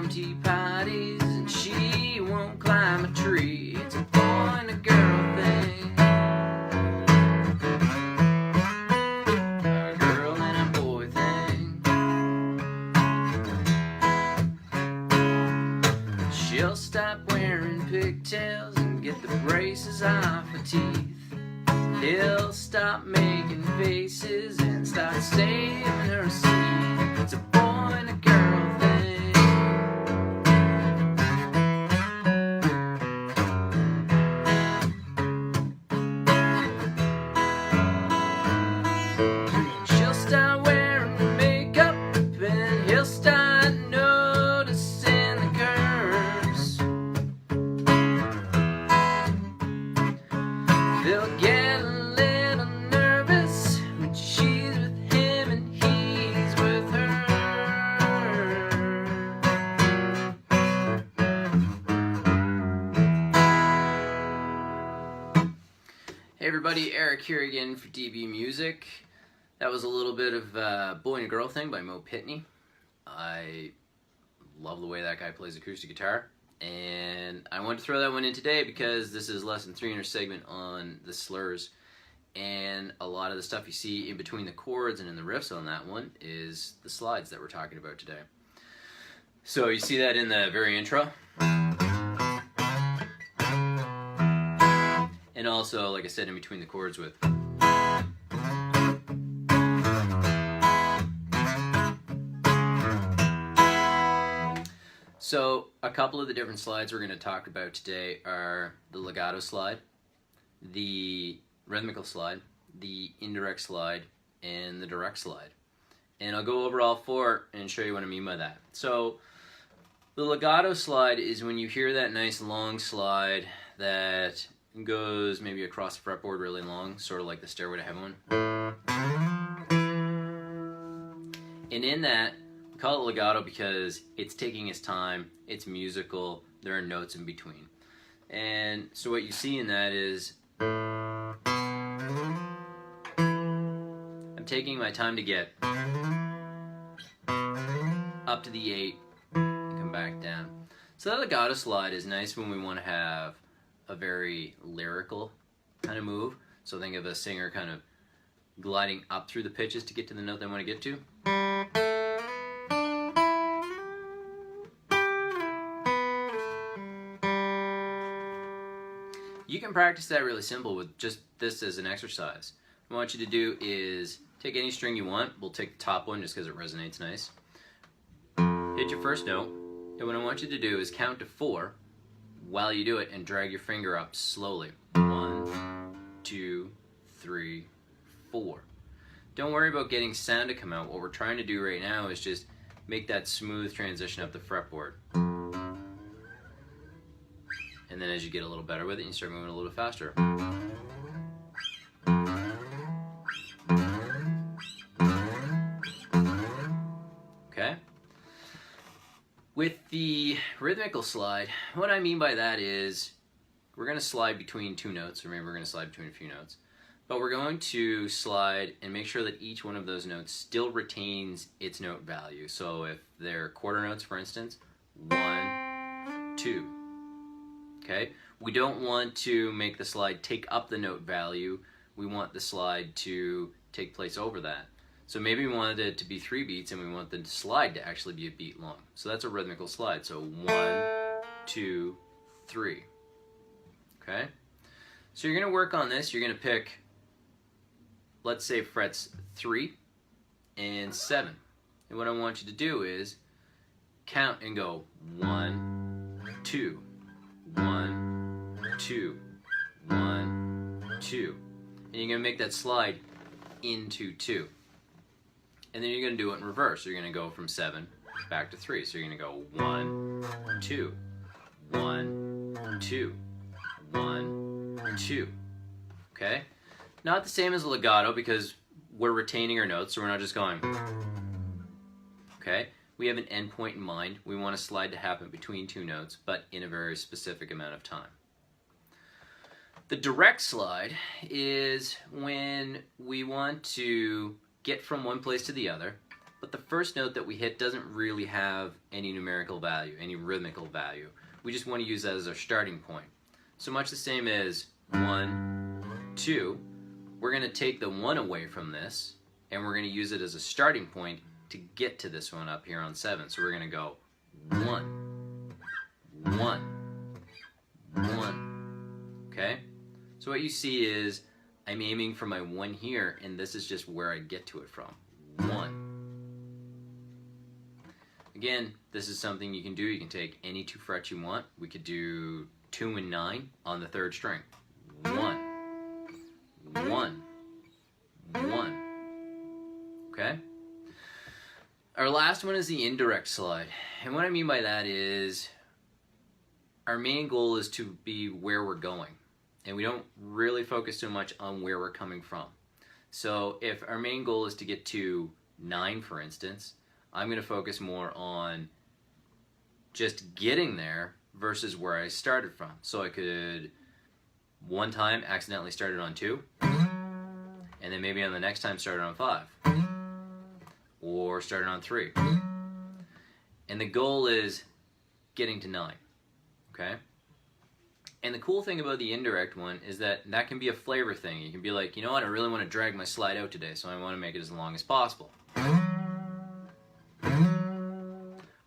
some tea parties, and she won't climb a tree. It's a boy and a girl thing. A girl and a boy thing. She'll stop wearing pigtails and get the braces off her teeth. He'll stop making faces and start saving her seed. It's a boy and a girl thing. She'll start wearing makeup and he'll start noticing the curves. They'll get Hey everybody, Eric here again for DB Music. That was a little bit of Boy and a Girl Thing by Mo Pitney. I love the way that guy plays acoustic guitar, and I wanted to throw that one in today because this is lesson 3 in our segment on the slurs, and a lot of the stuff you see in between the chords and in the riffs on that one is the slides that we're talking about today. So you see that in the very intro. And also, like I said, in between the chords with. So, a couple of the different slides we're going to talk about today are the Legato Slide, the Rhythmic Slide, the Indirect Slide, and the Direct Slide. And I'll go over all 4 and show you what I mean by that. So, the Legato Slide is when you hear that nice long slide that goes maybe across the fretboard really long, sort of like the Stairway to Heaven one. And in that, we call it legato because it's taking its time, it's musical, there are notes in between. And so what you see in that is I'm taking my time to get up to the 8 and come back down. So that legato slide is nice when we want to have a very lyrical kind of move. So think of a singer kind of gliding up through the pitches to get to the note they want to get to. You can practice that really simple with just this as an exercise. What I want you to do is take any string you want. We'll take the top one just because it resonates nice. Hit your first note, and what I want you to do is count to 4 while you do it and drag your finger up slowly. 1, 2, 3, 4. Don't worry about getting sound to come out. What we're trying to do right now is just make that smooth transition up the fretboard. And then as you get a little better with it, you start moving a little faster. Okay? With the rhythmical slide, what I mean by that is we're going to slide between 2 notes, or maybe we're going to slide between a few notes, but we're going to slide and make sure that each one of those notes still retains its note value. So if they're quarter notes, for instance, 1, 2. Okay? We don't want to make the slide take up the note value. We want the slide to take place over that. So maybe we wanted it to be 3 beats and we want the slide to actually be a beat long. So that's a rhythmical slide. So 1, 2, 3. Okay? So you're going to work on this. You're going to pick, let's say, frets 3 and 7. And what I want you to do is count and go 1, 2, 1, 2, 1, 2. And you're going to make that slide into 2. And then you're going to do it in reverse. You're going to go from 7 back to 3. So you're going to go 1, 2, 1, 2, 1, 2. Okay? Not the same as legato because we're retaining our notes, so we're not just going. Okay? We have an end point in mind. We want a slide to happen between 2 notes, but in a very specific amount of time. The direct slide is when we want to get from one place to the other, but the first note that we hit doesn't really have any numerical value, any rhythmical value. We just want to use that as our starting point. So much the same as 1, 2, we're going to take the 1 away from this, and we're going to use it as a starting point to get to this one up here on 7. So we're going to go 1, 1, 1. Okay? So what you see is I'm aiming for my 1 here, and this is just where I get to it from. 1. Again, this is something you can do. You can take any 2 frets you want. We could do 2 and 9 on the 3rd string. 1, 1, 1. Okay? Our last one is the indirect slide. And what I mean by that is our main goal is to be where we're going. And we don't really focus so much on where we're coming from. So if our main goal is to get to 9, for instance, I'm going to focus more on just getting there versus where I started from. So I could one time accidentally started on 2, and then maybe on the next time started on 5, or started on 3. And the goal is getting to 9, okay? And the cool thing about the indirect one is that can be a flavor thing. You can be like, you know what, I really want to drag my slide out today, so I want to make it as long as possible.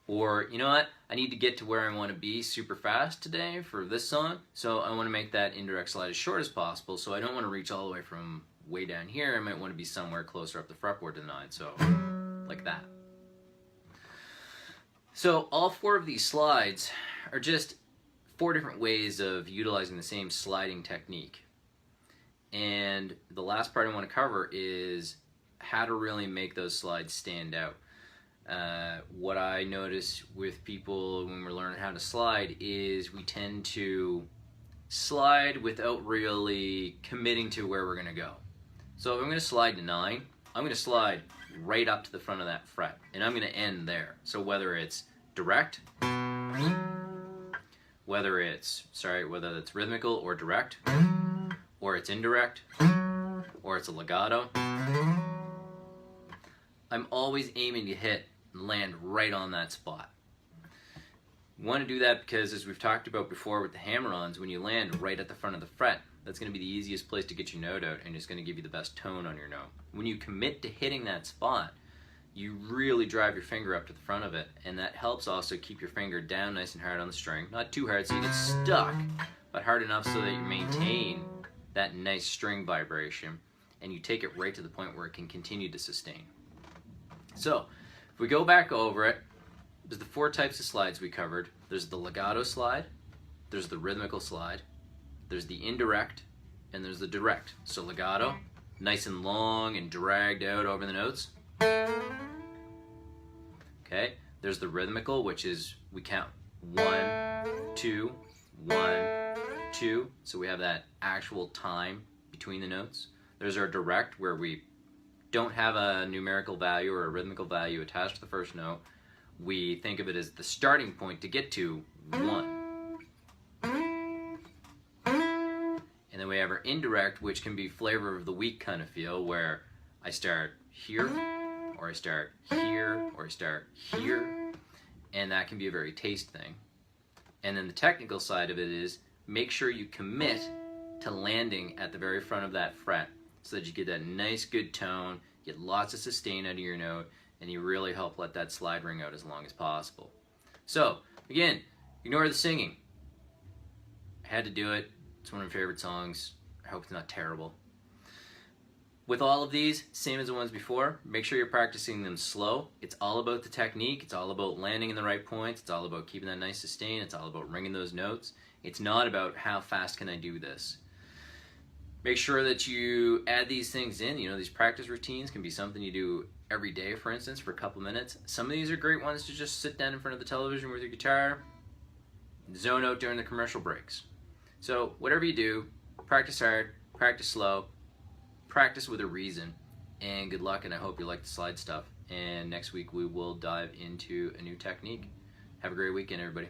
Or, you know what, I need to get to where I want to be super fast today for this song, so I want to make that indirect slide as short as possible, so I don't want to reach all the way from way down here. I might want to be somewhere closer up the fretboard to the 9, so like that. So all 4 of these slides are just 4 different ways of utilizing the same sliding technique. And the last part I want to cover is how to really make those slides stand out. What I notice with people when we're learning how to slide is we tend to slide without really committing to where we're going to go. So if I'm going to slide to 9, I'm going to slide right up to the front of that fret, and I'm going to end there. So whether it's direct, whether it's rhythmical or direct, or it's indirect, or it's a legato, I'm always aiming to hit and land right on that spot. You want to do that because, as we've talked about before with the hammer-ons, when you land right at the front of the fret, that's going to be the easiest place to get your note out, and it's going to give you the best tone on your note. When you commit to hitting that spot, you really drive your finger up to the front of it, and that helps also keep your finger down nice and hard on the string. Not too hard so you get stuck, but hard enough so that you maintain that nice string vibration, and you take it right to the point where it can continue to sustain. So, if we go back over it, there's the 4 types of slides we covered. There's the legato slide, there's the rhythmical slide, there's the indirect, and there's the direct. So legato, nice and long and dragged out over the notes. Okay, there's the rhythmical, which is we count 1, 2, 1, 2. So we have that actual time between the notes. There's our direct, where we don't have a numerical value or a rhythmical value attached to the first note. We think of it as the starting point to get to 1. And then we have our indirect, which can be flavor of the week kind of feel, where I start here, or I start here, or I start here, and that can be a very taste thing. And then the technical side of it is make sure you commit to landing at the very front of that fret so that you get that nice good tone, get lots of sustain out of your note, and you really help let that slide ring out as long as possible. So, again, ignore the singing. I had to do it. It's one of my favorite songs. I hope it's not terrible. With all of these, same as the ones before, make sure you're practicing them slow. It's all about the technique. It's all about landing in the right points. It's all about keeping that nice sustain. It's all about ringing those notes. It's not about how fast can I do this. Make sure that you add these things in. You know, these practice routines can be something you do every day, for instance, for a couple minutes. Some of these are great ones to just sit down in front of the television with your guitar, zone out during the commercial breaks. So whatever you do, practice hard, practice slow, practice with a reason, and good luck, and I hope you like the slide stuff. And next week we will dive into a new technique. Have a great weekend, everybody.